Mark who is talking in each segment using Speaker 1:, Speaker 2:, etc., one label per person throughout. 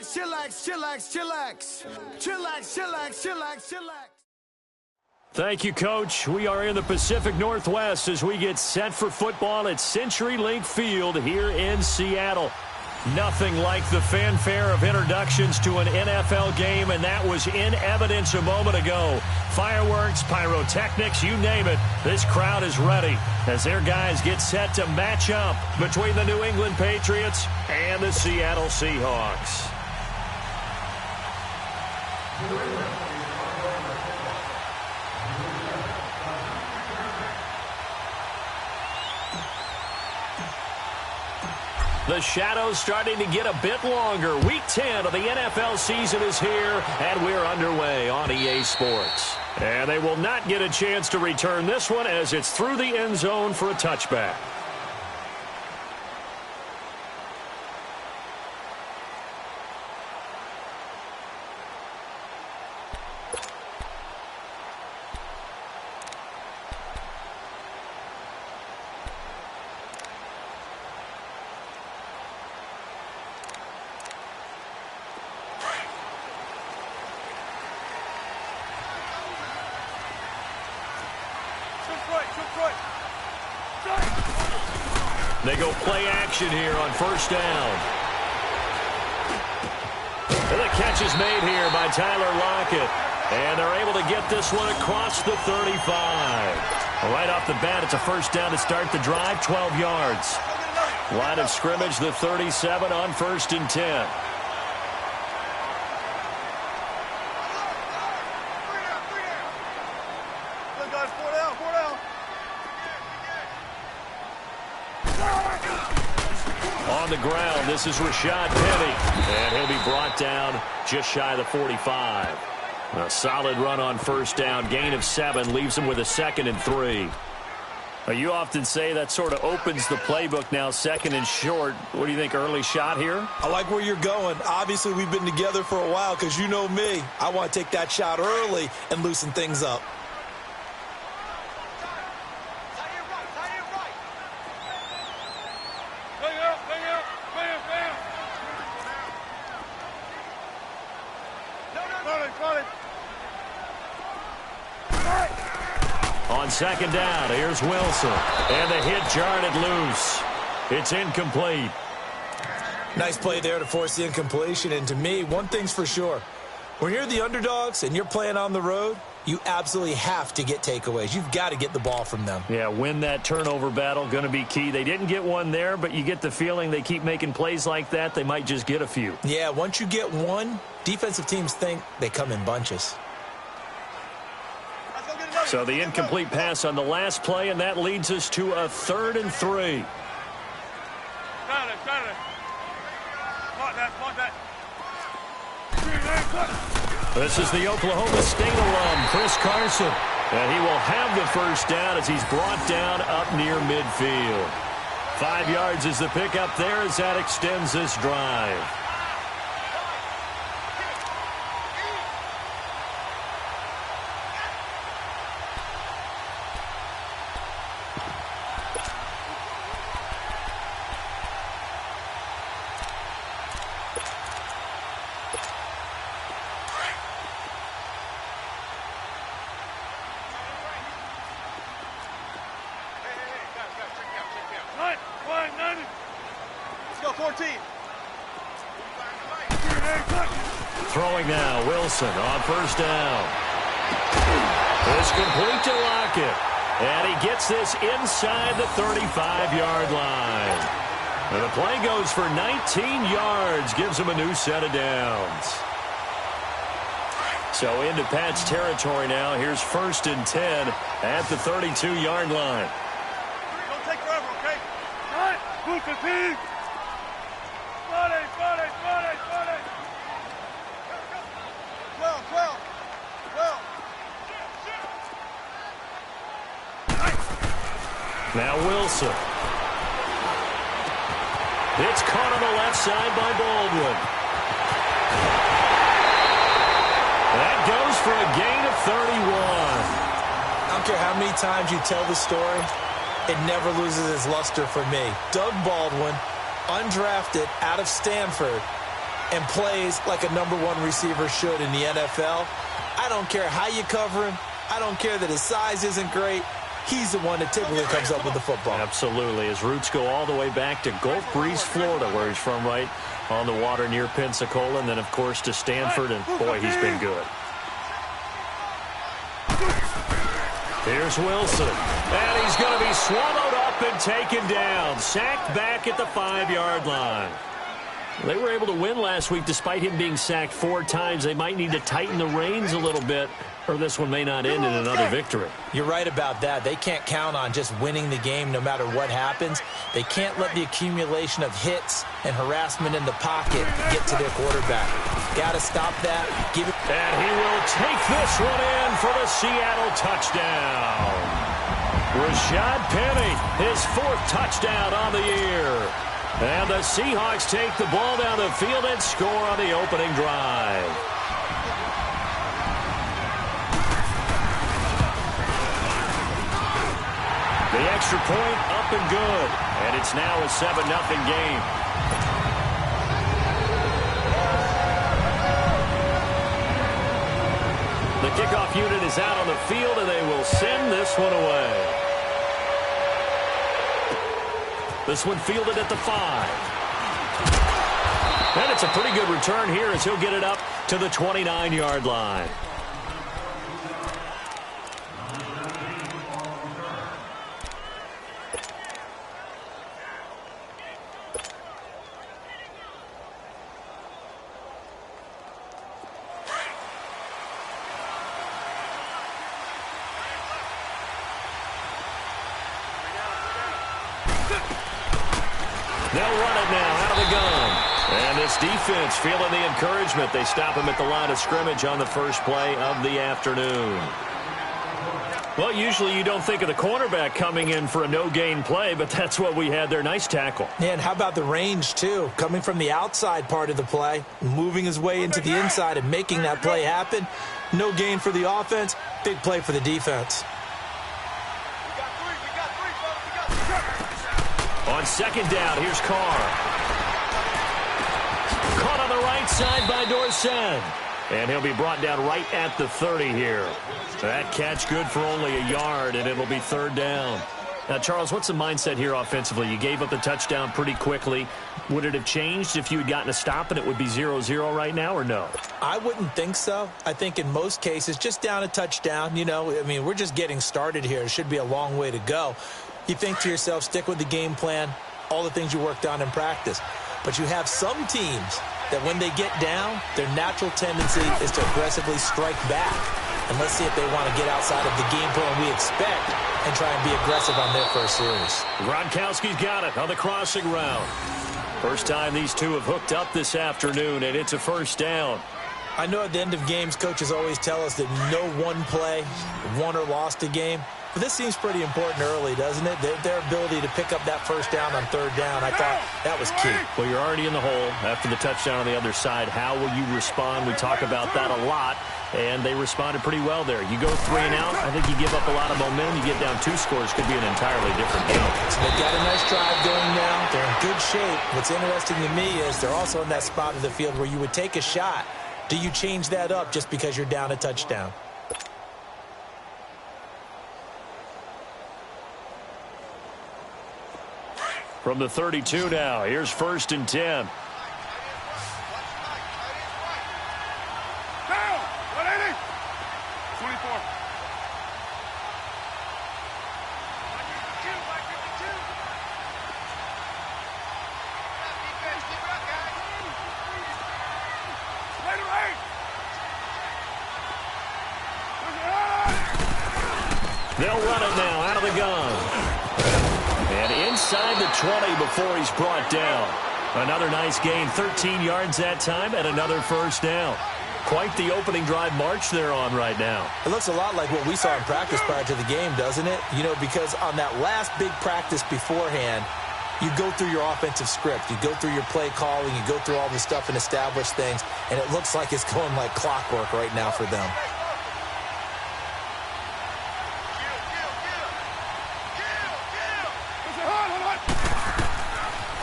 Speaker 1: Chillax, chillax, chillax. Chillax, chillax, chillax, chillax.
Speaker 2: Thank you, Coach. We are in the Pacific Northwest as we get set for football at CenturyLink Field here in Seattle. Nothing like the fanfare of introductions to an NFL game, and that was in evidence a moment ago. Fireworks, pyrotechnics, you name it. This crowd is ready as their guys get set to match up between the New England Patriots and the Seattle Seahawks. The shadow's starting to get a bit longer. Week 10 of the NFL season is here, and we're underway on EA Sports. And they will not get a chance to return this one as it's through the end zone for a touchback. They go play action here on first down. And the catch is made here by Tyler Lockett. And they're able to get this one across the 35. Right off the bat, it's a first down to start the drive, 12 yards. Line of scrimmage, the 37 on 1st and 10. On the ground, this is Rashad Penny, and he'll be brought down just shy of the 45. A solid run on first down, gain of 7, leaves him with a 2nd and 3. You often say that sort of opens the playbook now, 2nd and short. What do you think, early shot here?
Speaker 3: I like where you're going. Obviously, we've been together for a while because you know me. I want to take that shot early and loosen things up.
Speaker 2: On 2nd down, here's Wilson. And the hit jarred it loose. It's incomplete.
Speaker 3: Nice play there to force the incompletion. And to me, one thing's for sure. When you're the underdogs and you're playing on the road, you absolutely have to get takeaways. You've got to get the ball from them.
Speaker 2: Yeah, win that turnover battle, going to be key. They didn't get one there, but you get the feeling they keep making plays like that, they might just get a few.
Speaker 3: Yeah, once you get one, defensive teams think they come in bunches.
Speaker 2: So the incomplete pass on the last play, and that leads us to a 3rd and 3. This is the Oklahoma State alum, Chris Carson. And he will have the first down as he's brought down up near midfield. 5 yards is the pickup there as that extends this drive. Throwing now, Wilson on first down. It's complete to Lockett. And he gets this inside the 35-yard line. And the play goes for 19 yards, gives him a new set of downs. So into Pat's territory now. Here's 1st and 10 at the 32-yard line.
Speaker 4: Don't take forever, okay? All right, move the team.
Speaker 2: Now Wilson. It's caught on the left side by Baldwin. That goes for a gain of 31.
Speaker 3: I don't care how many times you tell the story, it never loses its luster for me. Doug Baldwin, undrafted out of Stanford, and plays like a #1 receiver should in the NFL. I don't care how you cover him. I don't care that his size isn't great. He's the one that typically comes up with the football.
Speaker 2: Absolutely. His roots go all the way back to Gulf Breeze, Florida, where he's from, right on the water near Pensacola, and then, of course, to Stanford, and, boy, he's been good. Here's Wilson, and he's going to be swallowed up and taken down. Sacked back at the 5-yard line. They were able to win last week despite him being sacked 4 times. They might need to tighten the reins a little bit, or this one may not end in another victory.
Speaker 3: You're right about that. They can't count on just winning the game no matter what happens. They can't let the accumulation of hits and harassment in the pocket get to their quarterback. Got to stop that. Give it.
Speaker 2: And he will take this one in for the Seattle touchdown. Rashad Penny, his 4th touchdown on the year. And the Seahawks take the ball down the field and score on the opening drive. The extra point up and good. And it's now a 7-0 game. The kickoff unit is out on the field, and they will send this one away. This one fielded at the 5. And it's a pretty good return here as he'll get it up to the 29-yard line. They'll run it now out of the gun. And this defense feeling the encouragement. They stop him at the line of scrimmage on the first play of the afternoon. Well, usually you don't think of the cornerback coming in for a no-gain play, but that's what we had there. Nice tackle.
Speaker 3: Yeah, and how about the range, too? Coming from the outside part of the play, moving his way into the inside and making that play happen. No gain for the offense, big play for the defense.
Speaker 2: On second down, here's Carr. Caught on the right side by Dorsett. And he'll be brought down right at the 30 here. That catch good for only a yard, and it'll be 3rd down. Now, Charles, what's the mindset here offensively? You gave up the touchdown pretty quickly. Would it have changed if you had gotten a stop and it would be 0-0 right now, or no?
Speaker 3: I wouldn't think so. I think in most cases, just down a touchdown, you know, I mean, we're just getting started here. It should be a long way to go. You think to yourself, stick with the game plan, all the things you worked on in practice. But you have some teams that when they get down, their natural tendency is to aggressively strike back. And let's see if they want to get outside of the game plan we expect and try and be aggressive on their first series.
Speaker 2: Gronkowski's got it on the crossing route. First time these two have hooked up this afternoon, and it's a 1st down.
Speaker 3: I know at the end of games, coaches always tell us that no one play won or lost a game. But this seems pretty important early, doesn't it? Their ability to pick up that 1st down on 3rd down, I thought that was key.
Speaker 2: Well, you're already in the hole after the touchdown on the other side. How will you respond? We talk about that a lot, and they responded pretty well there. You go 3 and out, I think you give up a lot of momentum. You get down 2 scores, could be an entirely different game.
Speaker 3: So they've got a nice drive going now. They're in good shape. What's interesting to me is they're also in that spot of the field where you would take a shot. Do you change that up just because you're down a touchdown?
Speaker 2: From the 32 now, here's 1st and 10.
Speaker 4: Down! 180! 24.
Speaker 2: They'll run it now out of the gun. And inside the 20 before he's brought down. Another nice gain, 13 yards that time, and another 1st down. Quite the opening drive march they're on right now.
Speaker 3: It looks a lot like what we saw in practice prior to the game, doesn't it? You know, because on that last big practice beforehand, you go through your offensive script. You go through your play calling. You go through all this stuff and establish things. And it looks like it's going like clockwork right now for them.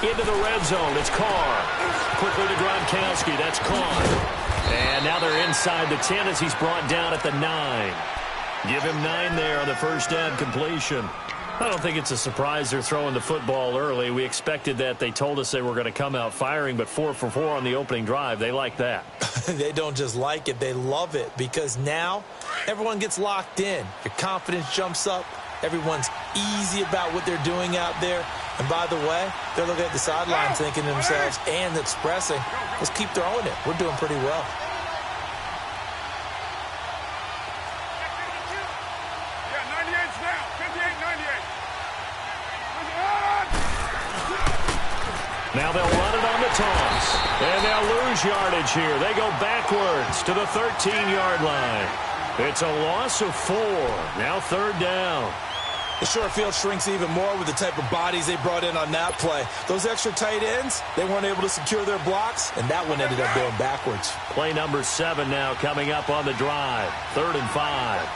Speaker 2: Into the red zone, it's Carr. quickly to Gronkowski. That's caught. And now they're inside the 10 as he's brought down at the 9. Give him 9 there on the first down completion. I don't think it's a surprise they're throwing the football early. We expected that. They told us they were going to come out firing, but 4 for 4 on the opening drive. They like that.
Speaker 3: They don't just like it. They love it because now everyone gets locked in. Your confidence jumps up. Everyone's easy about what they're doing out there. And by the way, they're looking at the sideline thinking to themselves and expressing, let's keep throwing it. We're doing pretty well.
Speaker 2: Now they'll run it on the toss. And they'll lose yardage here. They go backwards to the 13-yard line. It's a loss of 4. Now third down.
Speaker 5: The short field shrinks even more with the type of bodies they brought in on that play. Those extra tight ends, they weren't able to secure their blocks, and that one ended up going backwards.
Speaker 2: Play number 7 now coming up on the drive. 3rd and 5.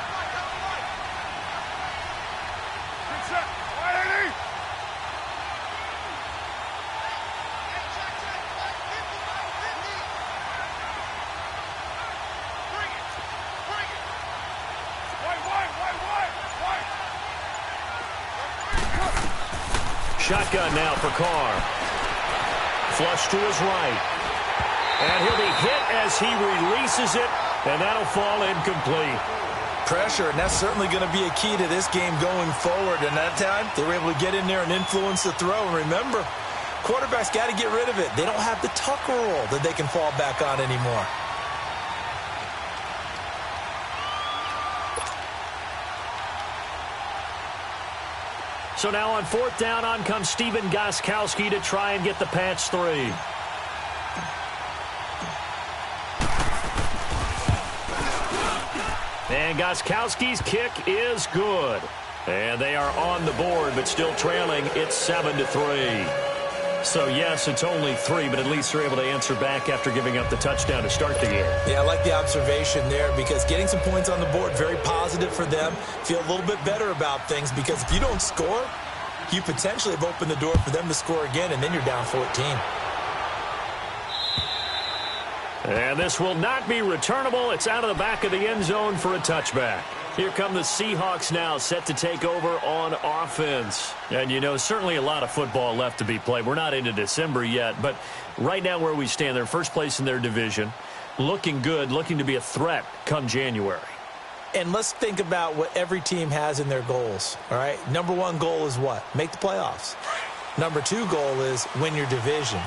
Speaker 2: Shotgun now for Carr. Flush to his right. And he'll be hit as he releases it, and that'll fall incomplete.
Speaker 5: Pressure, and that's certainly going to be a key to this game going forward. And that time, they were able to get in there and influence the throw. And remember, quarterbacks got to get rid of it. They don't have the Tucker rule that they can fall back on anymore.
Speaker 2: So now on 4th down, on comes Stephen Gostkowski to try and get the patch 3. And Gostkowski's kick is good. And they are on the board, but still trailing. It's 7-3. So, yes, it's only 3, but at least they're able to answer back after giving up the touchdown to start the game.
Speaker 3: Yeah, I like the observation there because getting some points on the board, very positive for them. Feel a little bit better about things because if you don't score, you potentially have opened the door for them to score again, and then you're down 14.
Speaker 2: And this will not be returnable. It's out of the back of the end zone for a touchback. Here come the Seahawks now, set to take over on offense. And, you know, certainly a lot of football left to be played. We're not into December yet, but right now where we stand, they're first place in their division, looking good, looking to be a threat come January.
Speaker 3: And let's think about what every team has in their goals, all right? Number 1 goal is what? Make the playoffs. Number 2 goal is win your division.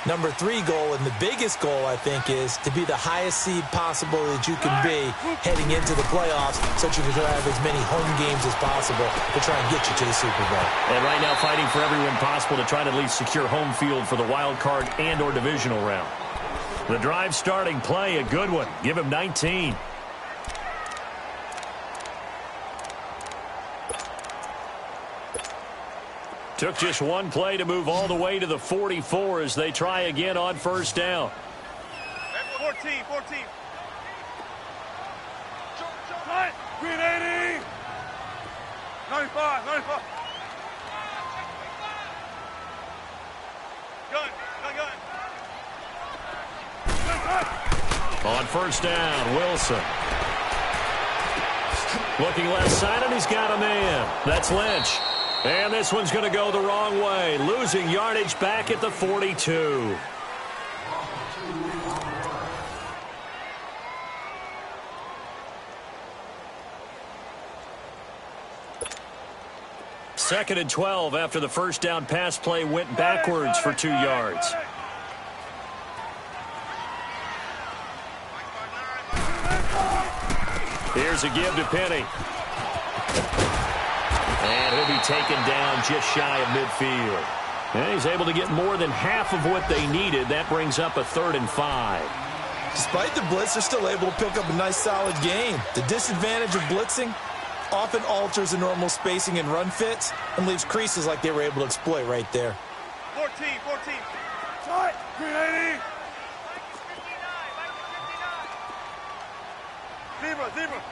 Speaker 3: Number 3 goal, and the biggest goal, I think, is to be the highest seed possible that you can be heading into the playoffs so that you can have as many home games as possible to try and get you to the Super Bowl.
Speaker 2: And right now fighting for every win possible to try to at least secure home field for the wild card and or divisional round. The drive starting play, a good one. Give him 19. Took just one play to move all the way to the 44 as they try again on first down.
Speaker 4: 14. 380. 95. Gun.
Speaker 2: On first down, Wilson. Looking left side, and he's got a man. That's Lynch. And this one's going to go the wrong way, losing yardage back at the 42. Second and 12 after the first down pass play went backwards for 2 yards. Here's a give to Penny. And he'll be taken down just shy of midfield. And he's able to get more than half of what they needed. That brings up a 3rd and 5.
Speaker 5: Despite the blitz, they're still able to pick up a nice, solid gain. The disadvantage of blitzing often alters the normal spacing and run fits and leaves creases like they were able to exploit right there.
Speaker 4: 14. Tight. 380. Zebra.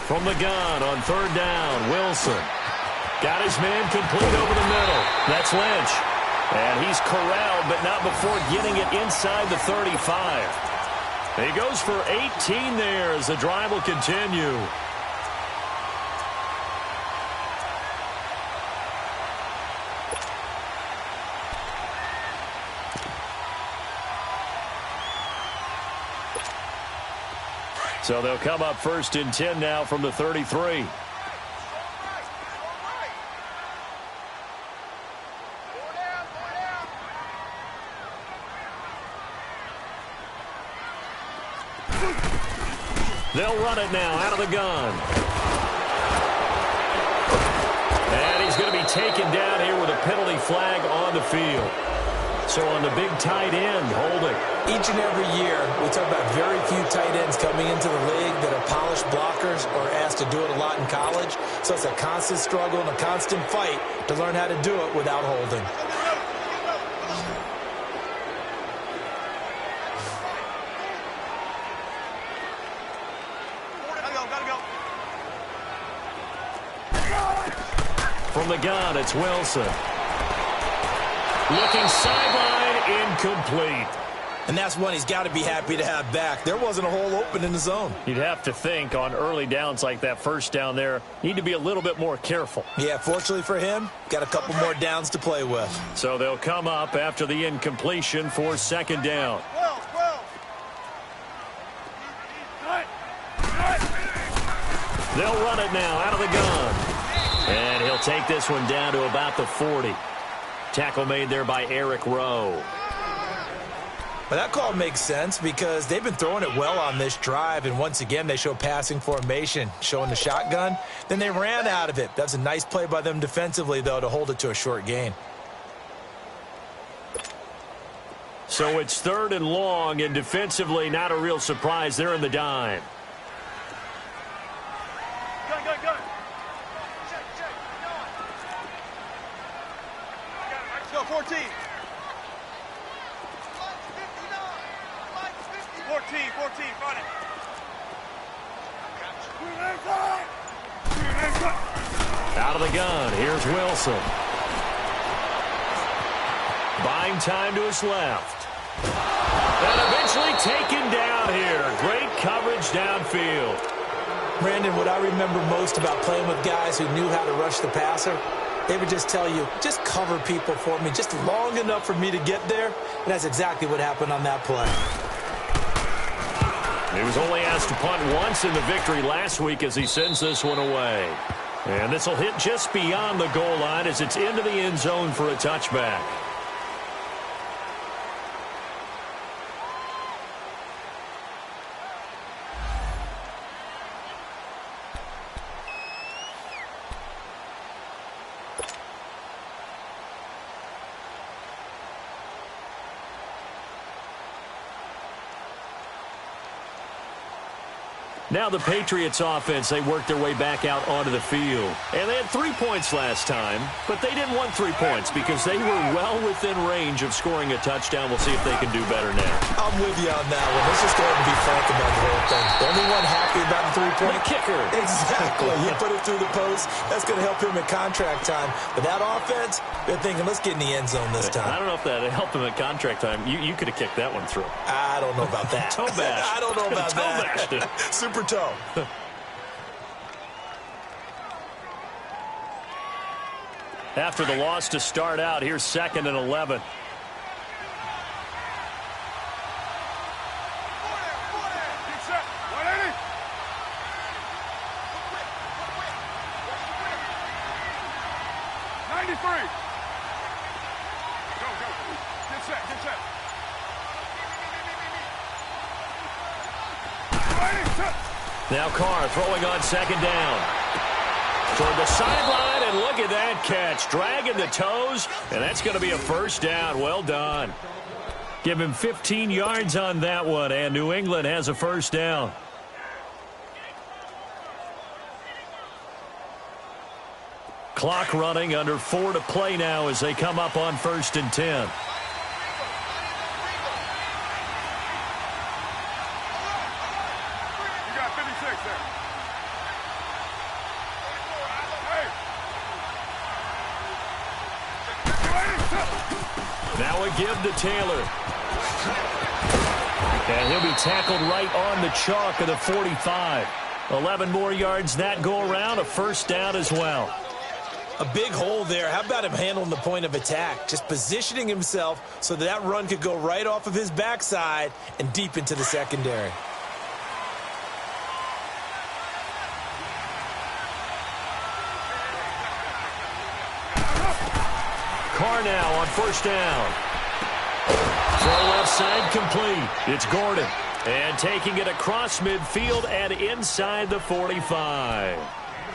Speaker 2: From the gun on third down, Wilson. Got his man complete over the middle. That's Lynch. And he's corralled, but not before getting it inside the 35. He goes for 18 there as the drive will continue. So they'll come up first and 10 now from the 33. They'll run it now out of the gun. And he's going to be taken down here with a penalty flag on the field. So on the big tight end, holding.
Speaker 3: Each and every year, we talk about very few tight ends coming into the league that are polished blockers or asked to do it a lot in college. So it's a constant struggle and a constant fight to learn how to do it without holding.
Speaker 2: From the gun, it's Wilson. Looking sideline, incomplete.
Speaker 3: And that's one he's got to be happy to have back. There wasn't a hole open in the zone.
Speaker 2: You'd have to think on early downs like that first down there, need to be a little bit more careful.
Speaker 3: Yeah, fortunately for him, got a couple more downs to play with.
Speaker 2: So they'll come up after the incompletion for second down. They'll run it now out of the gun. And he'll take this one down to about the 40. Tackle made there by Eric Rowe.
Speaker 3: Well, that call makes sense because they've been throwing it well on this drive, and once again, they show passing formation, showing the shotgun. Then they ran out of it. That's a nice play by them defensively, though, to hold it to a short gain.
Speaker 2: So it's third and long, and defensively, not a real surprise. They're in the dime.
Speaker 4: Gun. Let's go, 14. 14, front it.
Speaker 2: Out of the gun, here's Wilson. Buying time to his left. And eventually taken down here. Great coverage downfield.
Speaker 3: Brandon, what I remember most about playing with guys who knew how to rush the passer, they would just tell you, just cover people for me, just long enough for me to get there. And that's exactly what happened on that play.
Speaker 2: He was only asked to punt once in the victory last week as he sends this one away. And this will hit just beyond the goal line as it's into the end zone for a touchback. Now the Patriots offense, they worked their way back out onto the field. And they had 3 points last time, but they didn't want 3 points because they were well within range of scoring a touchdown. We'll see if they can do better now.
Speaker 3: I'm with you on that one. Let's just go ahead and be frank about the whole thing. The only one happy about the 3-point
Speaker 2: kicker.
Speaker 3: Exactly. He put it through the post. That's going to help him at contract time. But that offense, they're thinking, let's get in the end zone this time.
Speaker 2: I don't know if that helped him at contract time. You could have kicked that one through.
Speaker 3: I don't know about that.
Speaker 2: Toe bash.
Speaker 3: I don't know about that.
Speaker 2: Toe bashed.
Speaker 3: Super toe.
Speaker 2: After the loss to start out, here's 2nd and 11. Now Carr throwing on 2nd down. Toward the sideline, and look at that catch. Dragging the toes, and that's going to be a first down. Well done. Give him 15 yards on that one, and New England has a first down. Clock running, under 4 to play now as they come up on 1st and 10. Now a give to Taylor. And he'll be tackled right on the chalk of the 45. 11 more yards that go around, a first down as well.
Speaker 3: A big hole there. How about him handling the point of attack? Just positioning himself so that run could go right off of his backside and deep into the secondary.
Speaker 2: Carr now on first down. Throw left side complete. It's Gordon. And taking it across midfield and inside the 45.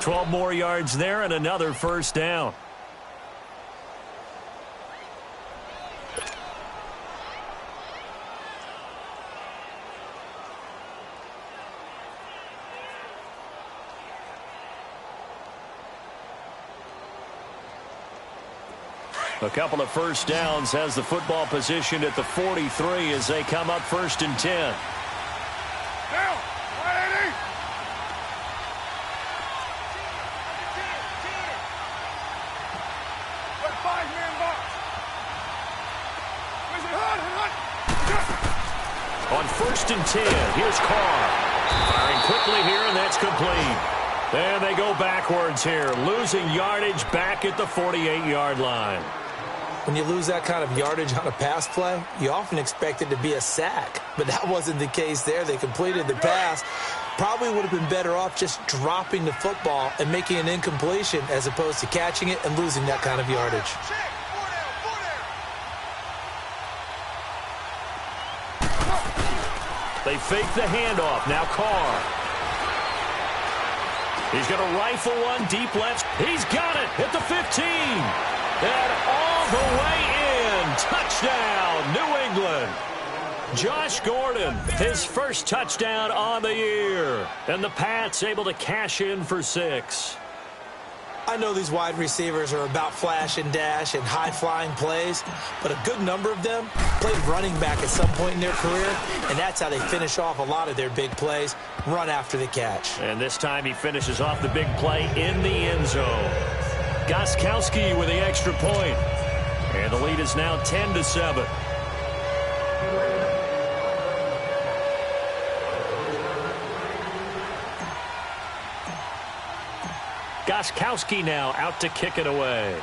Speaker 2: 12 more yards there and another first down. A couple of first downs has the football position at the 43 as they come up 1st and 10.
Speaker 4: Down, 180. Put 5-man box.
Speaker 2: On 1st and 10, here's Carr. Firing quickly here, and that's complete. And they go backwards here, losing yardage back at the 48-yard line.
Speaker 3: When you lose that kind of yardage on a pass play, you often expect it to be a sack. But that wasn't the case there. They completed the pass. Probably would have been better off just dropping the football and making an incompletion as opposed to catching it and losing that kind of yardage.
Speaker 2: They fake the handoff. Now Carr. He's going to rifle one deep left. He's got it at the 15. And all the way in. Touchdown, New England. Josh Gordon, his first touchdown on the year. And the Pats able to cash in for 6.
Speaker 3: I know these wide receivers are about flash and dash and high-flying plays, but a good number of them played running back at some point in their career, and that's how they finish off a lot of their big plays, run after the catch.
Speaker 2: And this time he finishes off the big play in the end zone. Gostkowski with the extra point. And the lead is now 10-7. Gostkowski now out to kick it away.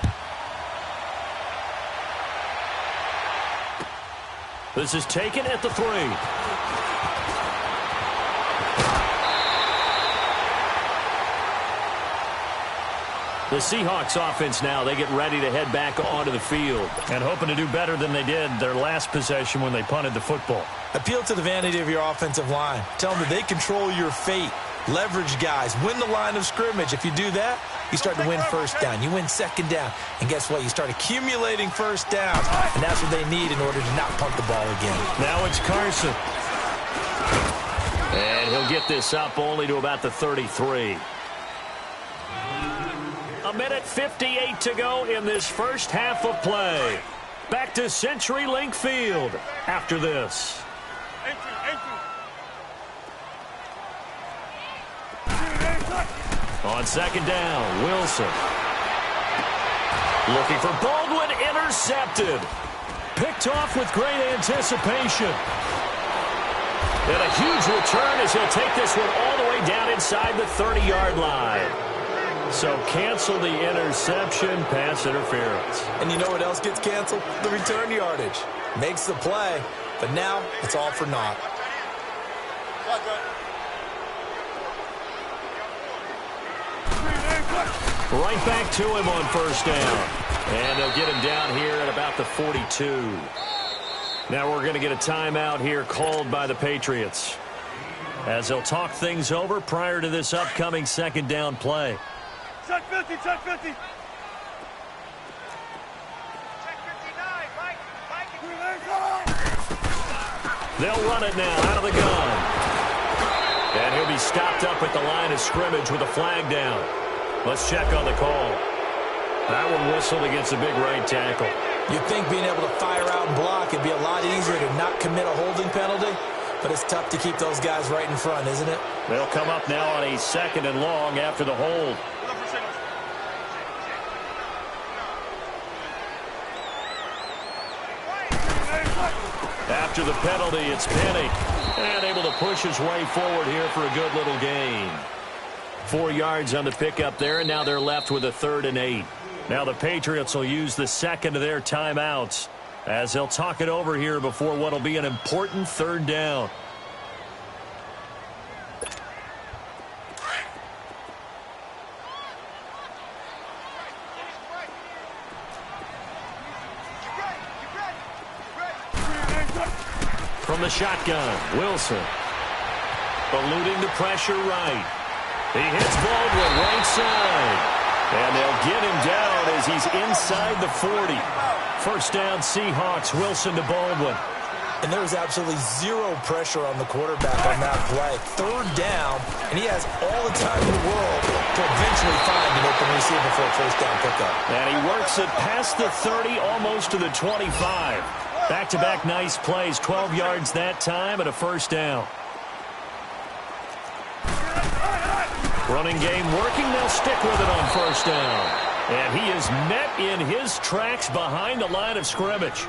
Speaker 2: This is taken at the 3. The Seahawks offense now, they get ready to head back onto the field and hoping to do better than they did their last possession when they punted the football.
Speaker 3: Appeal to the vanity of your offensive line. Tell them that they control your fate. Leverage guys. Win the line of scrimmage. If you do that, you start to win first down. You win second down. And guess what? You start accumulating first downs. And that's what they need in order to not punt the ball again.
Speaker 2: Now it's Carson. And he'll get this up only to about the 33. A minute 58 to go in this first half of play. Back to CenturyLink Field after this. On second down, Wilson. Looking for Baldwin, intercepted. Picked off with great anticipation. And a huge return as he'll take this one all the way down inside the 30-yard line. So cancel the interception, pass interference.
Speaker 3: And you know what else gets canceled? The return yardage. Makes the play, but now it's all for naught.
Speaker 2: Right back to him on first down. And they'll get him down here at about the 42. Now we're going to get a timeout here called by the Patriots, as they'll talk things over prior to this upcoming second down play.
Speaker 4: Check 50, check 50.
Speaker 2: They'll run it now out of the gun. And he'll be stopped up at the line of scrimmage with a flag down. Let's check on the call. That one whistled against a big right tackle.
Speaker 3: You'd think being able to fire out and block it'd be a lot easier to not commit a holding penalty, but it's tough to keep those guys right in front, isn't it?
Speaker 2: They'll come up now on a second and long after the hold. After the penalty, it's Penny. And able to push his way forward here for a good little gain. 4 yards on the pickup there, and now they're left with a 3rd and 8. Now the Patriots will use the second of their timeouts as they'll talk it over here before what will be an important 3rd down. From the shotgun, Wilson. Eluding the pressure right. He hits Baldwin right side. And they'll get him down as he's inside the 40. First down, Seahawks, Wilson to Baldwin.
Speaker 3: And there was absolutely zero pressure on the quarterback on that play. 3rd down, and he has all the time in the world to eventually find an open receiver for a first down pickup.
Speaker 2: And he works it past the 30, almost to the 25. Back-to-back nice plays, 12 yards that time and a first down. Running game working, they'll stick with it on first down. And he is met in his tracks behind the line of scrimmage.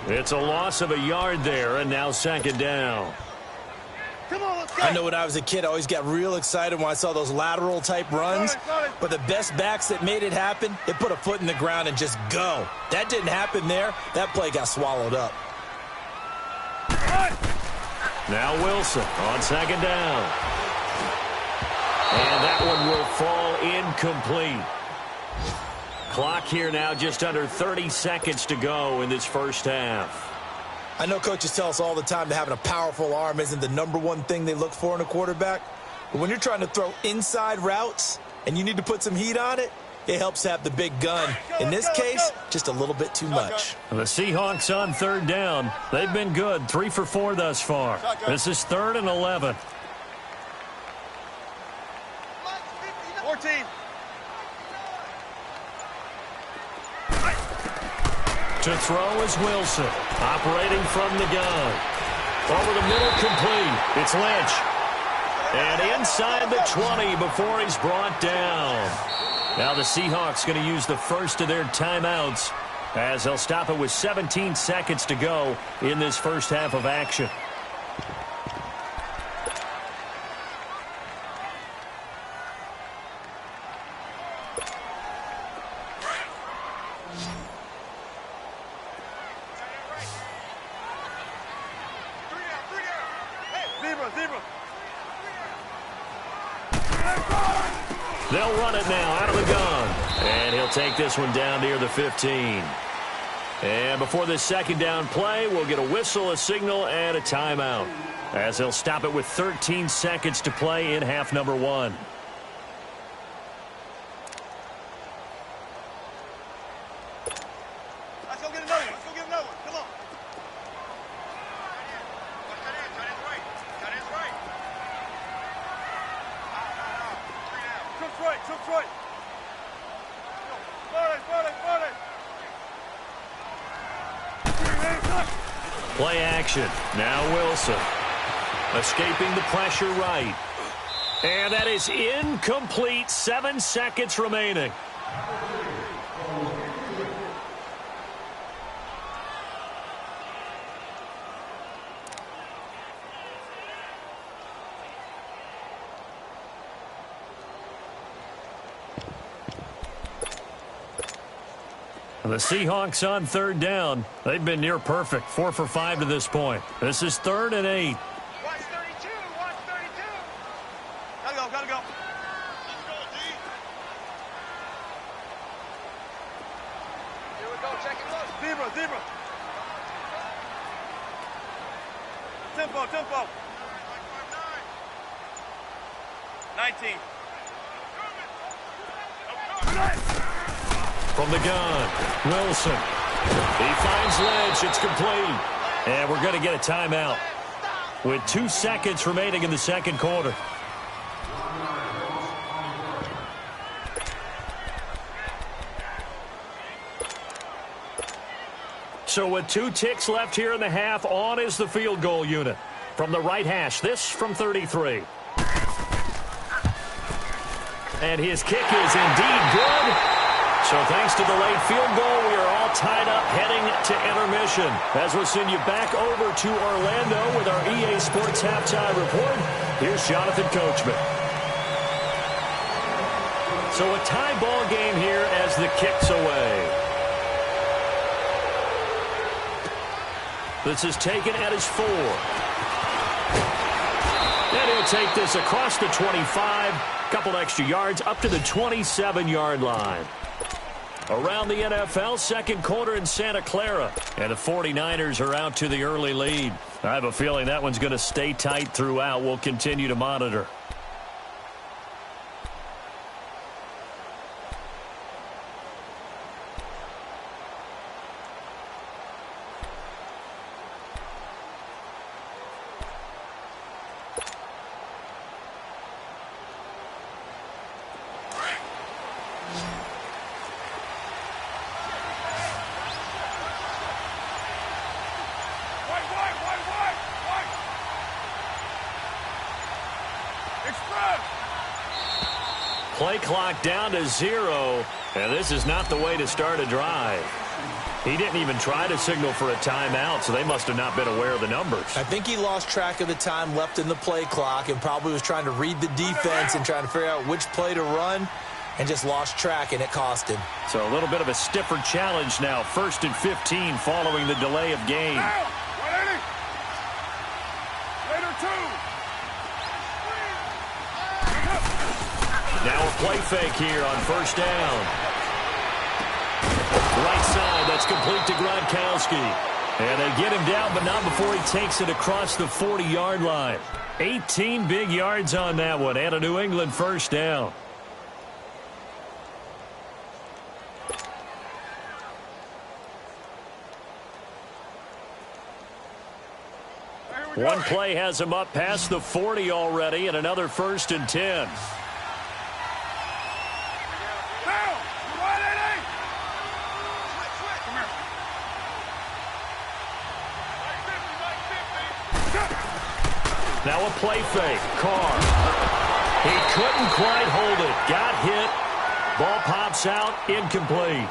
Speaker 2: It's a loss of a yard there, and now 2nd down.
Speaker 4: Come on, let's go.
Speaker 3: I know when I was a kid, I always got real excited when I saw those lateral-type runs. But the best backs that made it happen, they put a foot in the ground and just go. That didn't happen there. That play got swallowed up.
Speaker 2: Now Wilson on 2nd down. And that one will fall incomplete. Clock here now just under 30 seconds to go in this first half.
Speaker 3: I know coaches tell us all the time that having a powerful arm isn't the #1 thing they look for in a quarterback. But when you're trying to throw inside routes and you need to put some heat on it, it helps to have the big gun. In this case, just a little bit too much.
Speaker 2: The Seahawks on 3rd down. They've been good, 3 for 4 thus far. This is 3rd and 11.
Speaker 4: 14.
Speaker 2: To throw is Wilson, operating from the gun. Over the middle, complete. It's Lynch. And inside the 20 before he's brought down. Now the Seahawks going to use the first of their timeouts as they'll stop it with 17 seconds to go in this first half of action. They'll run it now out of the gun. And he'll take this one down near the 15. And before this 2nd down play, we'll get a whistle, a signal, and a timeout as they'll stop it with 13 seconds to play in half number 1.
Speaker 4: Let's go get another one. Let's go get another one. Come on. Troops right.
Speaker 2: Play action. Now Wilson. Escaping the pressure right. And that is incomplete. 7 seconds remaining. The Seahawks on 3rd down. They've been near perfect. 4 for 5 to this point. This is 3rd and 8.
Speaker 4: Watch 32. Watch 32. Gotta go. Let's go, D. Here we go. Check it out. Zebra. Tempo. 19.
Speaker 2: From the gun, Wilson. He finds Lynch. It's complete. And we're going to get a timeout with 2 seconds remaining in the second quarter. So with 2 ticks left here in the half, on is the field goal unit. From the right hash, this from 33. And his kick is indeed good. So thanks to the late field goal, we are all tied up heading to intermission. As we'll send you back over to Orlando with our EA Sports Halftime Report, here's Jonathan Coachman. So a tie ball game here as the kick's away. This is taken at his 4. And he'll take this across the 25. Couple extra yards up to the 27-yard line. Around the NFL, second quarter in Santa Clara. And the 49ers are out to the early lead. I have a feeling that one's going to stay tight throughout. We'll continue to monitor. Play clock down to 0, and this is not the way to start a drive. He didn't even try to signal for a timeout, so they must have not been aware of the numbers.
Speaker 3: I think he lost track of the time left in the play clock and probably was trying to read the defense and trying to figure out which play to run and just lost track, and it cost him.
Speaker 2: So a little bit of a stiffer challenge now. 1st and 15 following the delay of game. Now a play fake here on 1st down. Right side, that's complete to Gronkowski. And they get him down, but not before he takes it across the 40-yard line. 18 big yards on that one, and a New England 1st down. One play has him up past the 40 already, and another 1st and 10. Now a play fake. Carr. He couldn't quite hold it. Got hit. Ball pops out. Incomplete.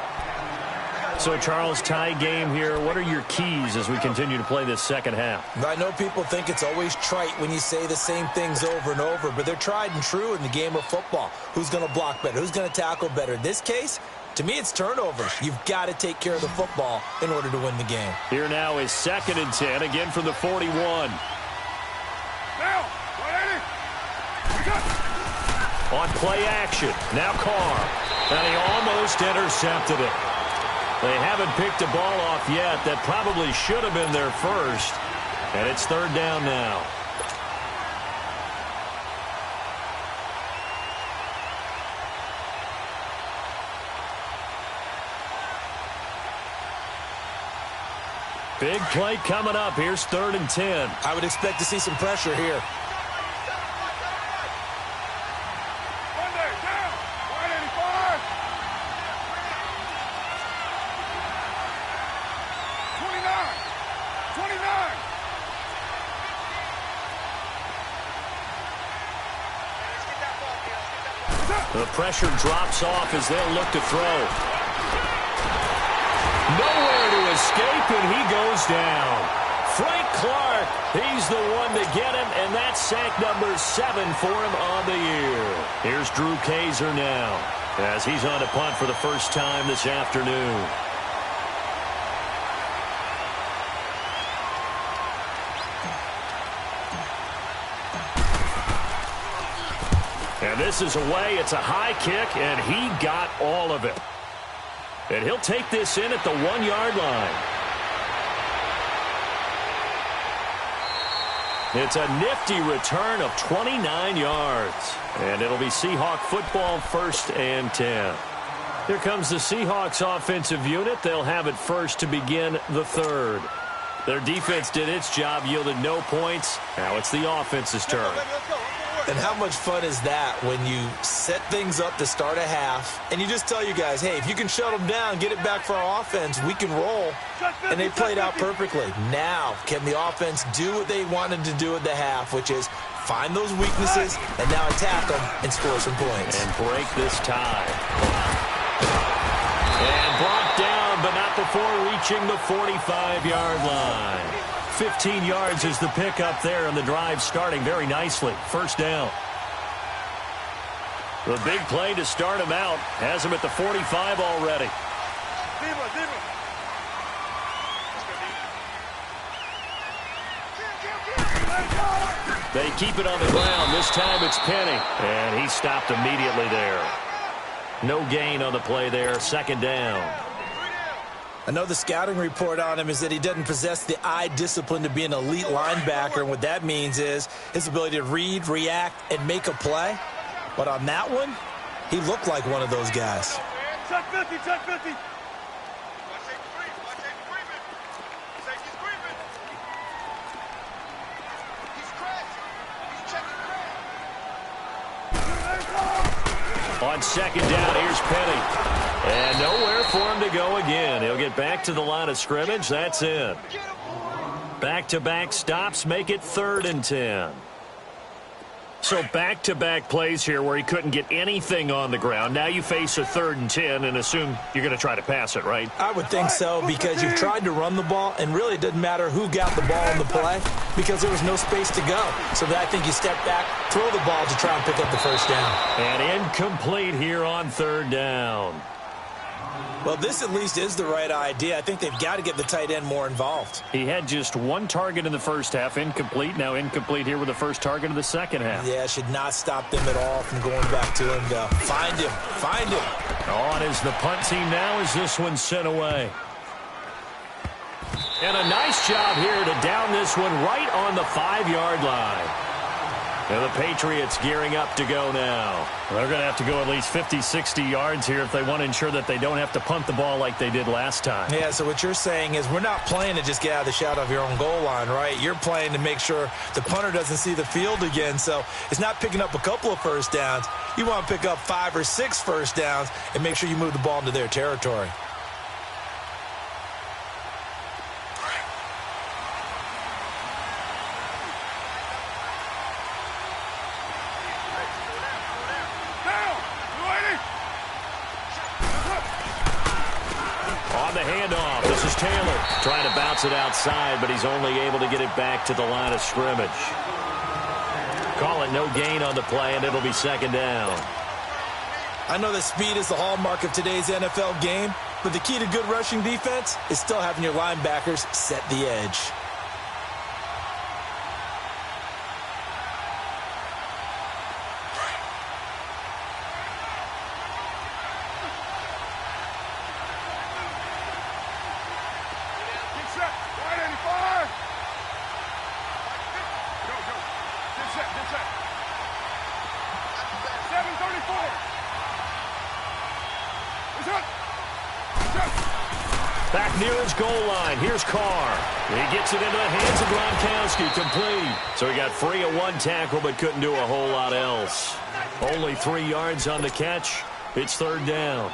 Speaker 2: So, Charles, tie game here. What are your keys as we continue to play this second half?
Speaker 3: I know people think it's always trite when you say the same things over and over, but they're tried and true in the game of football. Who's going to block better? Who's going to tackle better? In this case, to me, it's turnovers. You've got to take care of the football in order to win the game.
Speaker 2: Here now is 2nd and 10, again from the 41. On play action. Now Carr. And he almost intercepted it. They haven't picked a ball off yet. That probably should have been their first. And it's 3rd down now. Big play coming up. Here's 3rd and 10.
Speaker 3: I would expect to see some pressure here.
Speaker 2: The pressure drops off as they'll look to throw. Nowhere to escape, and he goes down. Frank Clark, he's the one to get him, and that's sack number 7 for him on the year. Here's Drew Kaiser now as he's on a punt for the first time this afternoon. And this is away. It's a high kick, and he got all of it. And he'll take this in at the 1-yard line. It's a nifty return of 29 yards. And it'll be Seahawk football, 1st and 10. Here comes the Seahawks offensive unit. They'll have it first to begin the 3rd. Their defense did its job, yielded no points. Now it's the offense's turn.
Speaker 3: And how much fun is that when you set things up to start a half and you just tell you guys, hey, if you can shut them down, get it back for our offense, we can roll. And they played out perfectly. Now, can the offense do what they wanted to do at the half, which is find those weaknesses and now attack them and score some points.
Speaker 2: And break this tie. And brought down, but not before reaching the 45-yard line. 15 yards is the pickup there, and the drive starting very nicely. First down. The big play to start him out has him at the 45 already. They keep it on the ground. This time it's Penny, and he stopped immediately there. No gain on the play there. Second down.
Speaker 3: I know the scouting report on him is that he doesn't possess the eye discipline to be an elite linebacker, and what that means is his ability to read, react, and make a play. But on that one, he looked like one of those guys.
Speaker 4: Check 50, check 50.
Speaker 2: On second down, here's Penny. And nowhere for him to go again. He'll get back to the line of scrimmage. That's it. Back-to-back stops make it 3rd and 10. So back-to-back plays here where he couldn't get anything on the ground. Now you face a 3rd and 10 and assume you're going to try to pass it, right?
Speaker 3: I would think so, because you've tried to run the ball, and really it doesn't matter who got the ball in the play because there was no space to go. So I think you step back, throw the ball to try and pick up the first down.
Speaker 2: And incomplete here on 3rd down.
Speaker 3: Well, this at least is the right idea. I think they've got to get the tight end more involved.
Speaker 2: He had just one target in the first half, incomplete. Now incomplete here with the first target of the second half.
Speaker 3: Yeah, should not stop them at all from going back to him, though. Find him. Find him.
Speaker 2: On is the punt team now as this one's sent away. And a nice job here to down this one right on the 5-yard line. And the Patriots gearing up to go now. They're going to have to go at least 50, 60 yards here if they want to ensure that they don't have to punt the ball like they did last time.
Speaker 3: Yeah, so what you're saying is we're not playing to just get out of the shot of your own goal line, right? You're playing to make sure the punter doesn't see the field again. So it's not picking up a couple of first downs. You want to pick up 5 or 6 first downs and make sure you move the ball into their territory.
Speaker 2: On the handoff, this is Taylor trying to bounce it outside, but he's only able to get it back to the line of scrimmage. Call it no gain on the play, and it'll be second down.
Speaker 3: I know that speed is the hallmark of today's NFL game, but the key to good rushing defense is still having your linebackers set the edge.
Speaker 2: Back near his goal line. Here's Carr. He gets it into the hands of Gronkowski. Complete. So he got free of one tackle but couldn't do a whole lot else. Only 3 yards on the catch. It's third down.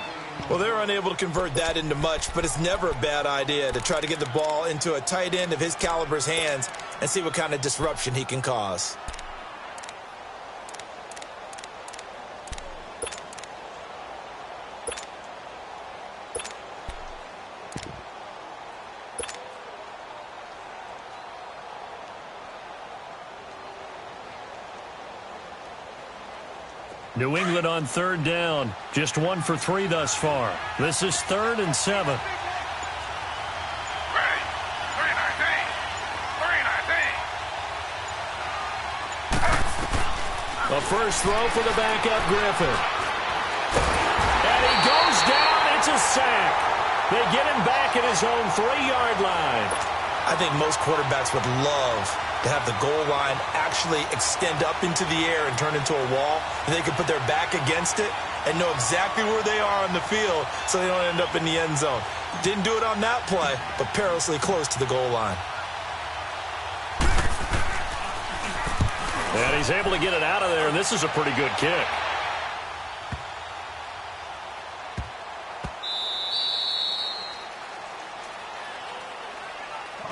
Speaker 3: Well, they're unable to convert that into much, but it's never a bad idea to try to get the ball into a tight end of his caliber's hands and see what kind of disruption he can cause.
Speaker 2: New England on third down. Just 1 for 3 thus far. This is 3rd and 7. A first throw for the backup Griffin. And he goes down. It's a sack. They get him back at his own 3-yard line.
Speaker 3: I think most quarterbacks would love to have the goal line actually extend up into the air and turn into a wall. And they can put their back against it and know exactly where they are on the field so they don't end up in the end zone. Didn't do it on that play, but perilously close to the goal line.
Speaker 2: And he's able to get it out of there, and this is a pretty good kick.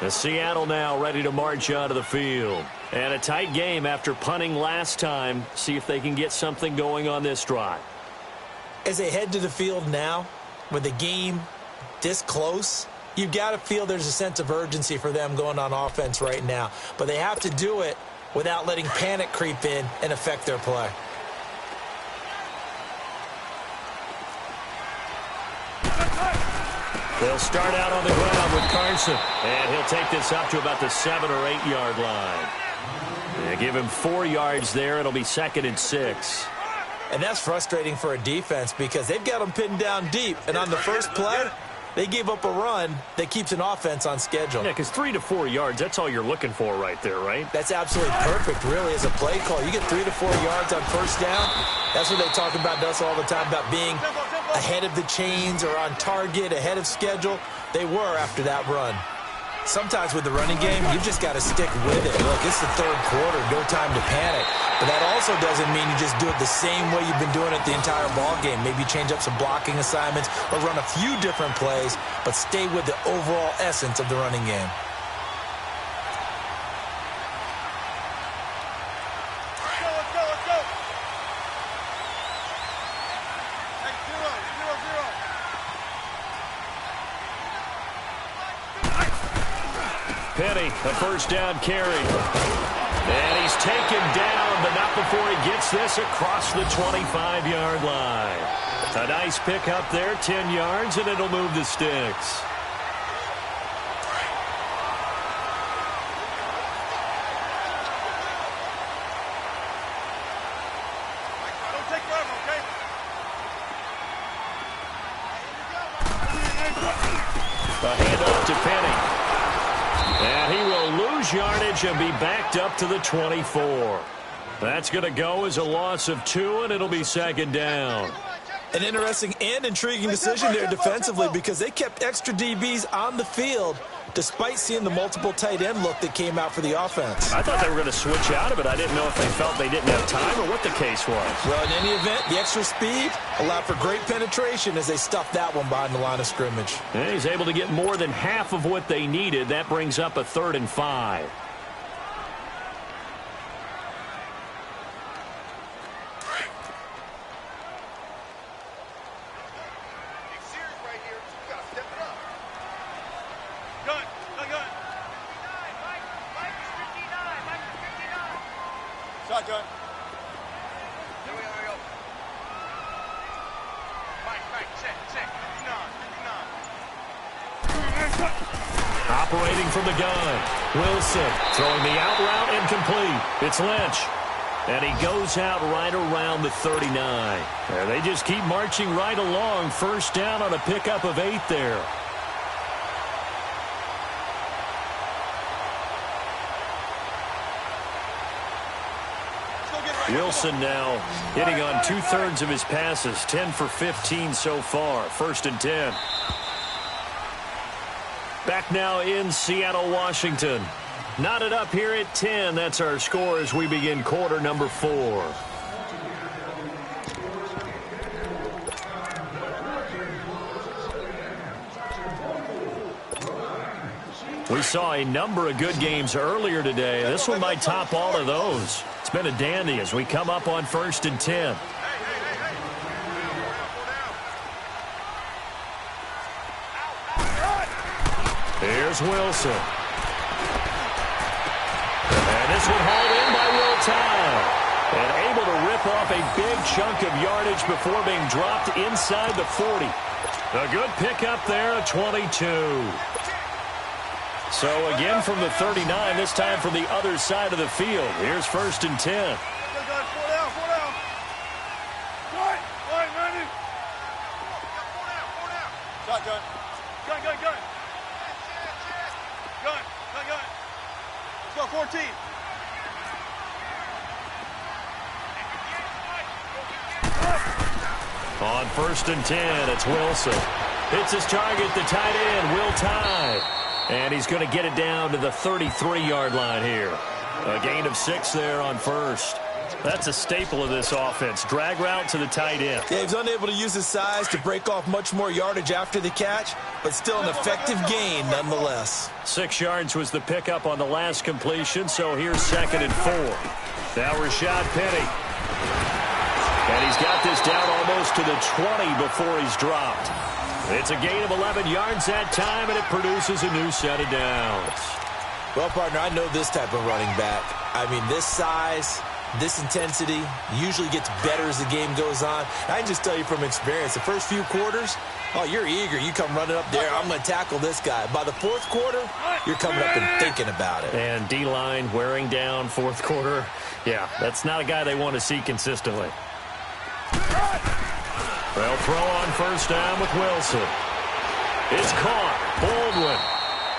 Speaker 2: The Seattle now ready to march out of the field. And a tight game after punting last time. See if they can get something going on this drive.
Speaker 3: As they head to the field now, with the game this close, you've got to feel there's a sense of urgency for them going on offense right now. But they have to do it without letting panic creep in and affect their play.
Speaker 2: They'll start out on the ground with Carson, and he'll take this up to about the 7 or 8 yard line. They give him 4 yards there. It'll be 2nd and 6.
Speaker 3: And that's frustrating for a defense because they've got them pinned down deep. And on the first play, they gave up a run that keeps an offense on schedule.
Speaker 2: Yeah, because 3 to 4 yards, that's all you're looking for right there, right?
Speaker 3: That's absolutely perfect, really, as a play call. You get 3 to 4 yards on first down. That's what they talk about to us all the time, about being ahead of the chains or on target, ahead of schedule. They were after that run. Sometimes with the running game, you've just got to stick with it. Look, it's the third quarter, no time to panic. But that also doesn't mean you just do it the same way you've been doing it the entire ball game. Maybe change up some blocking assignments or run a few different plays, but stay with the overall essence of the running game.
Speaker 2: Penny, a first down carry. And he's taken down, but not before he gets this across the 25-yard line. A nice pickup there, 10 yards, and it'll move the sticks.
Speaker 4: Don't take forever, okay?
Speaker 2: A handoff to Penny. And he will lose yardage and be backed up to the 24. That's going to go as a loss of 2, and it'll be 2nd down.
Speaker 3: An interesting and intriguing decision there defensively because they kept extra DBs on the field despite seeing the multiple tight end look that came out for the offense.
Speaker 2: I thought they were going to switch out of it. I didn't know if they felt they didn't have time or what the case was.
Speaker 3: Well, in any event, the extra speed allowed for great penetration as they stuffed that one behind the line of scrimmage.
Speaker 2: And he's able to get more than half of what they needed. That brings up a 3rd and 5.
Speaker 4: Shotgun. Here we go. Mike, check. 59.
Speaker 2: Operating from the gun. Wilson throwing the out route incomplete. It's Lynch. And he goes out right around the 39. And they just keep marching right along. First down on a pickup of 8 there. Wilson now hitting on 2/3 of his passes, 10 for 15 so far. 1st and 10. Back now in Seattle, Washington. Knotted up here at 10. That's our score as we begin quarter number 4. We saw a number of good games earlier today. This one might top all of those. It's been a dandy as we come up on 1st and 10. Here's Wilson. And this one hauled in by Will Tye. And able to rip off a big chunk of yardage before being dropped inside the 40. A good pickup there, a 22. So again from the 39, this time from the other side of the field. Here's 1st and 10.
Speaker 4: Four down. Right, Randy. Shotgun. Gun. Gun. Let's go, 14.
Speaker 2: On 1st and 10, it's Wilson. Hits his target, the tight end, Will Tye. And he's going to get it down to the 33-yard line here. A gain of 6 there on 1st. That's a staple of this offense. Drag route to the tight end.
Speaker 3: Yeah, he's unable to use his size to break off much more yardage after the catch, but still an effective gain nonetheless.
Speaker 2: 6 yards was the pickup on the last completion, so here's 2nd and 4. Now Rashad Penny. And he's got this down almost to the 20 before he's dropped. It's a gain of 11 yards that time, and it produces a new set of downs.
Speaker 3: Well, partner, I know this type of running back. I mean, this size, this intensity usually gets better as the game goes on. I can just tell you from experience, the first few quarters, oh, you're eager. You come running up there, I'm going to tackle this guy. By the fourth quarter, you're coming up and thinking about it.
Speaker 2: And D-line wearing down fourth quarter. Yeah, that's not a guy they want to see consistently. They'll throw on first down with Wilson. It's caught. Baldwin.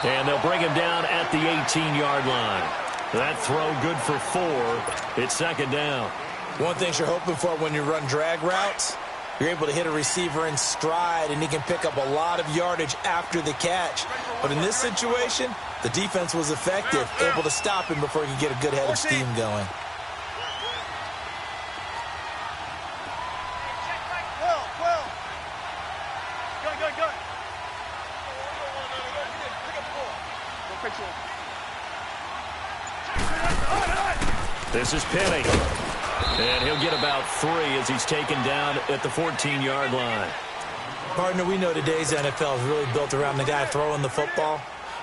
Speaker 2: And they'll bring him down at the 18-yard line. That throw good for 4. It's second down.
Speaker 3: One thing you're hoping for when you run drag routes, you're able to hit a receiver in stride, and he can pick up a lot of yardage after the catch. But in this situation, the defense was effective, able to stop him before he could get a good head of steam going.
Speaker 2: This is Penny. And he'll get about 3 as he's taken down at the 14-yard line.
Speaker 3: Partner, we know today's NFL is really built around the guy throwing the football.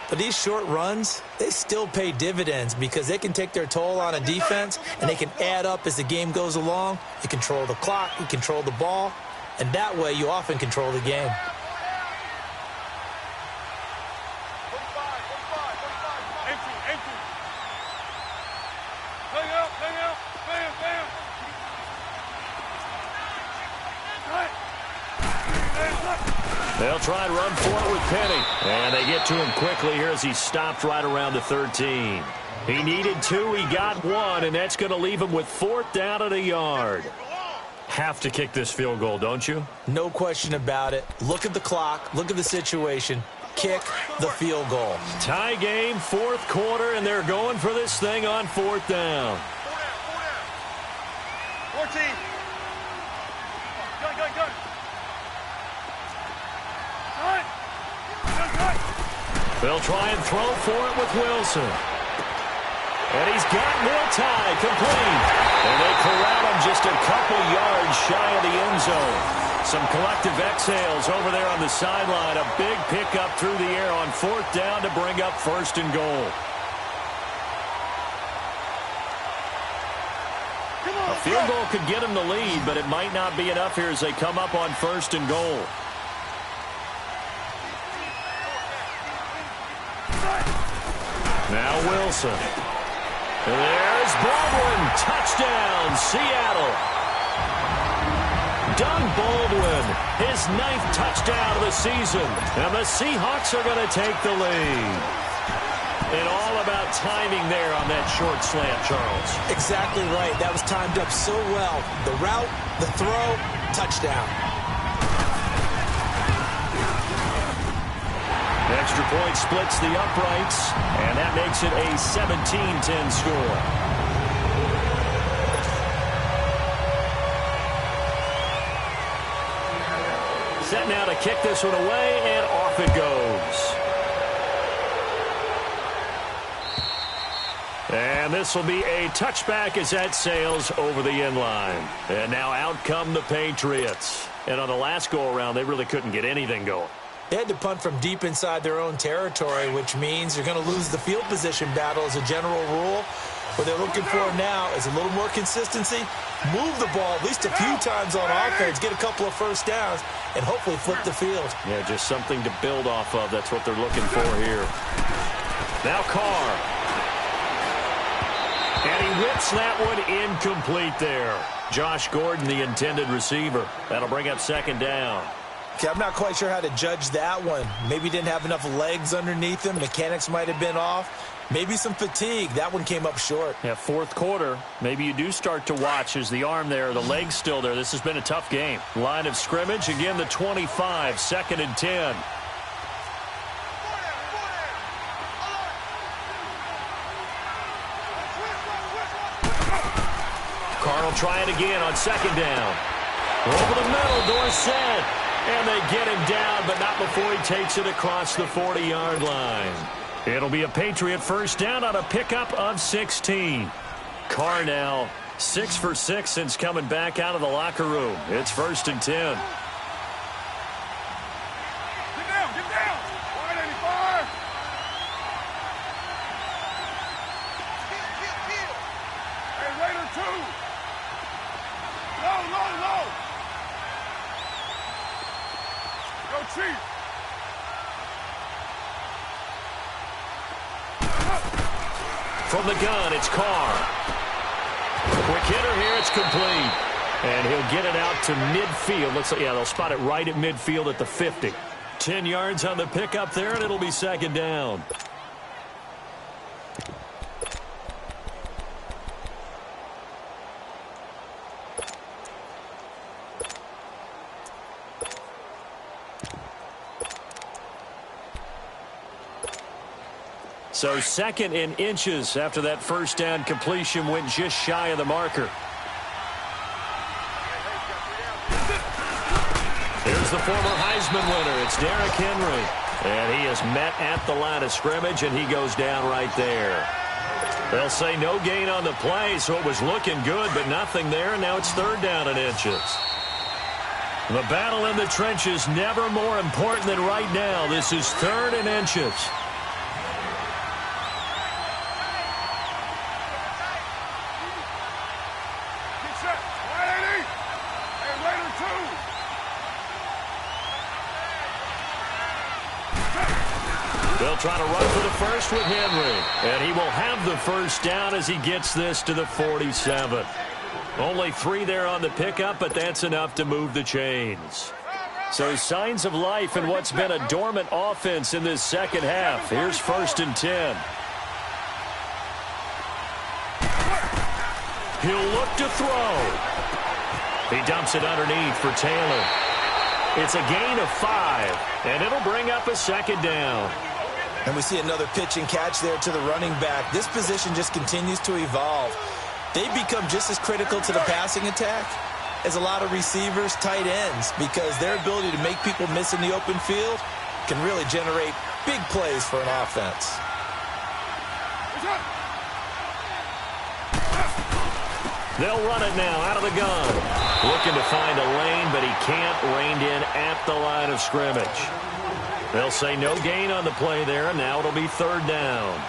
Speaker 3: But these short runs, they still pay dividends because they can take their toll on a defense, and they can add up as the game goes along. You control the clock, you control the ball, and that way you often control the game.
Speaker 2: They'll try and run for it with Penny. And they get to him quickly here as he stopped right around the 13. He needed 2, he got 1, and that's going to leave him with 4th down at a yard. Have to kick this field goal, don't you?
Speaker 3: No question about it. Look at the clock, look at the situation. Kick the field goal.
Speaker 2: Tie game, 4th quarter, and they're going for this thing on 4th down.
Speaker 4: 14. Go.
Speaker 2: They'll try and throw for it with Wilson. And he's got more time, complete. And they corral him just a couple yards shy of the end zone. Some collective exhales over there on the sideline. A big pickup through the air on 4th down to bring up 1st and goal. A field goal could get him the lead, but it might not be enough here as they come up on 1st and goal. Now Wilson. There's Baldwin. Touchdown, Seattle. Doug Baldwin, his 9th touchdown of the season. And the Seahawks are going to take the lead. And all about timing there on that short slant, Charles.
Speaker 3: Exactly right. That was timed up so well. The route, the throw, touchdown.
Speaker 2: Extra point splits the uprights, and that makes it a 17-10 score. Set now to kick this one away, and off it goes. And this will be a touchback as that sails over the end line. And now out come the Patriots. And on the last go-around, they really couldn't get anything going.
Speaker 3: They had to punt from deep inside their own territory, which means you're going to lose the field position battle as a general rule. What they're looking for now is a little more consistency, move the ball at least a few times on offense, get a couple of first downs, and hopefully flip the field.
Speaker 2: Yeah, just something to build off of. That's what they're looking for here. Now Carr. And he whips that one incomplete there. Josh Gordon, the intended receiver. That'll bring up 2nd down.
Speaker 3: Okay, I'm not quite sure how to judge that one. Maybe he didn't have enough legs underneath him. Mechanics might have been off. Maybe some fatigue. That one came up short.
Speaker 2: Yeah, 4th quarter. Maybe you do start to watch as the arm there, the leg's still there. This has been a tough game. Line of scrimmage, again the 25, 2nd and 10. Carr will try it again on 2nd down. Over the middle, Dorsett. And they get him down, but not before he takes it across the 40-yard line. It'll be a Patriot first down on a pickup of 16. Carr now 6 for 6 since coming back out of the locker room. It's 1st and 10. From the gun, it's Carr. Quick hitter here, it's complete. And he'll get it out to midfield. Looks like, yeah, they'll spot it right at midfield at the 50. 10 yards on the pickup there, and it'll be second down. So second in inches after that first down completion went just shy of the marker. Here's the former Heisman winner. It's Derrick Henry. And he is met at the line of scrimmage, and he goes down right there. They'll say no gain on the play, so it was looking good, but nothing there, and now it's third down in inches. The battle in the trenches never more important than right now. This is third in inches. They'll try to run for the first with Henry. And he will have the first down as he gets this to the 47. Only 3 there on the pickup, but that's enough to move the chains. So signs of life in what's been a dormant offense in this second half. Here's 1st and 10. He'll look to throw. He dumps it underneath for Taylor. It's a gain of 5, and it'll bring up a second down.
Speaker 3: And we see another pitch and catch there to the running back. This position just continues to evolve. They become just as critical to the passing attack as a lot of receivers, tight ends, because their ability to make people miss in the open field can really generate big plays for an offense.
Speaker 2: They'll run it now out of the gun. Looking to find a lane, but he can't. Reined in at the line of scrimmage. They'll say no gain on the play there, and now it'll be third down.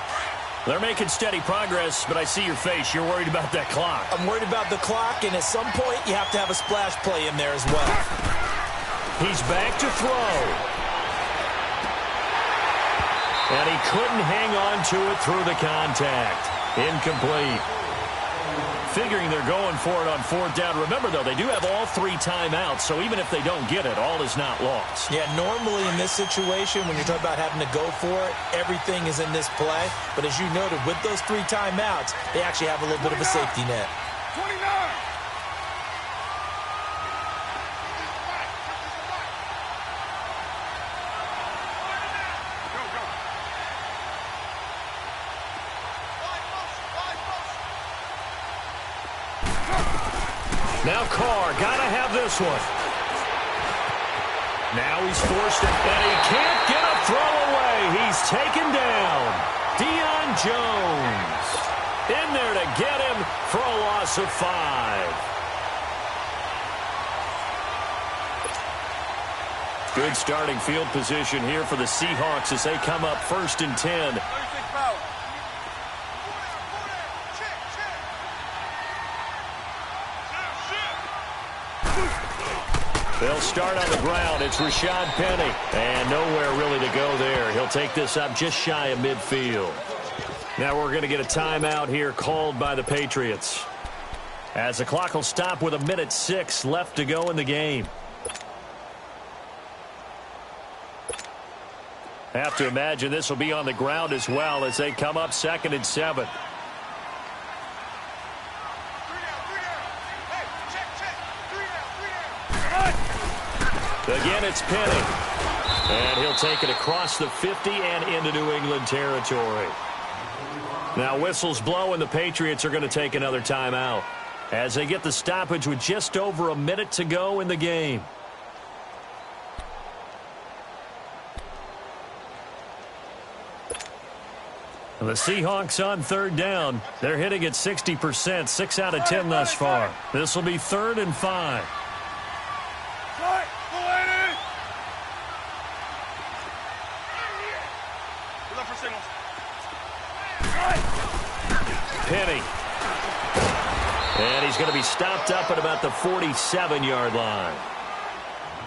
Speaker 2: They're making steady progress, but I see your face. You're worried about that clock.
Speaker 3: I'm worried about the clock, and at some point, you have to have a splash play in there as well.
Speaker 2: He's back to throw. And he couldn't hang on to it through the contact. Incomplete. Figuring they're going for it on fourth down. Remember, though, they do have all 3 timeouts, so even if they don't get it, all is not lost.
Speaker 3: Yeah, normally in this situation, when you're talking about having to go for it, everything is in this play. But as you noted, with those 3 timeouts, they actually have a little bit of a safety net.
Speaker 4: 29.
Speaker 2: Now Carr, gotta have this one. Now he's forced it, and he can't get a throw away. He's taken down. Deion Jones in there to get him for a loss of 5. Good starting field position here for the Seahawks as they come up 1st and 10. They'll start on the ground. It's Rashad Penny. And nowhere really to go there. He'll take this up just shy of midfield. Now we're going to get a timeout here called by the Patriots, as the clock will stop with 1:06 left to go in the game. Have to imagine this will be on the ground as well as they come up 2nd and 7. Again, it's Penny. And he'll take it across the 50 and into New England territory. Now whistles blow, and the Patriots are going to take another timeout as they get the stoppage with just over a minute to go in the game. And the Seahawks on third down. They're hitting at 60%, 6 out of 10 thus far. This will be 3rd and 5. Penny. And he's going to be stopped up at about the 47-yard line.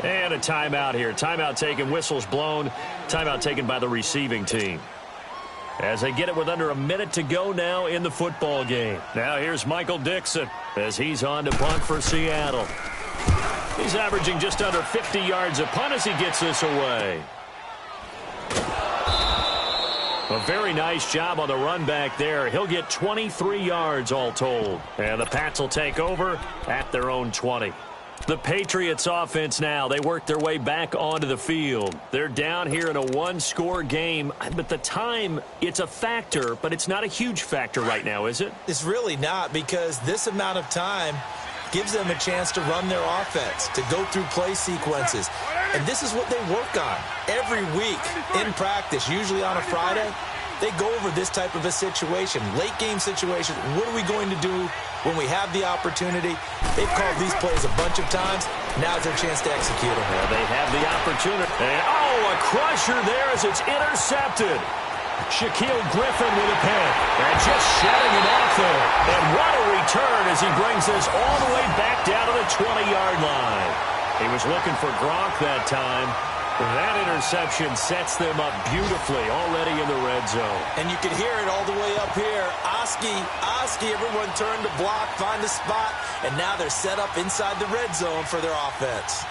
Speaker 2: And a timeout here. Timeout taken, whistles blown. Timeout taken by the receiving team. as they get it with under a minute to go now in the football game. Now here's Michael Dixon as he's on to punt for Seattle. He's averaging just under 50 yards a punt as he gets this away. A very nice job on the run back there. He'll get 23 yards all told. And the Pats will take over at their own 20. The Patriots offense now, they work their way back onto the field. They're down here in a one-score game, but the time, it's a factor, but it's not a huge factor right now, is it?
Speaker 3: It's really not, because this amount of time gives them a chance to run their offense, to go through play sequences. And this is what they work on every week in practice, usually on a Friday. They go over this type of a situation, late-game situation. What are we going to do when we have the opportunity? They've called these plays a bunch of times. Now's their chance to execute them.
Speaker 2: Well, they have the opportunity. And, a crusher there as it's intercepted. Shaquille Griffin with a pick. And just shutting it off there. And what a return as he brings this all the way back down to the 20-yard line. He was looking for Gronk that time. That interception sets them up beautifully already in the red zone.
Speaker 3: And you can hear it all the way up here. Oski, everyone turned to block, find a spot, and now they're set up inside the red zone for their offense.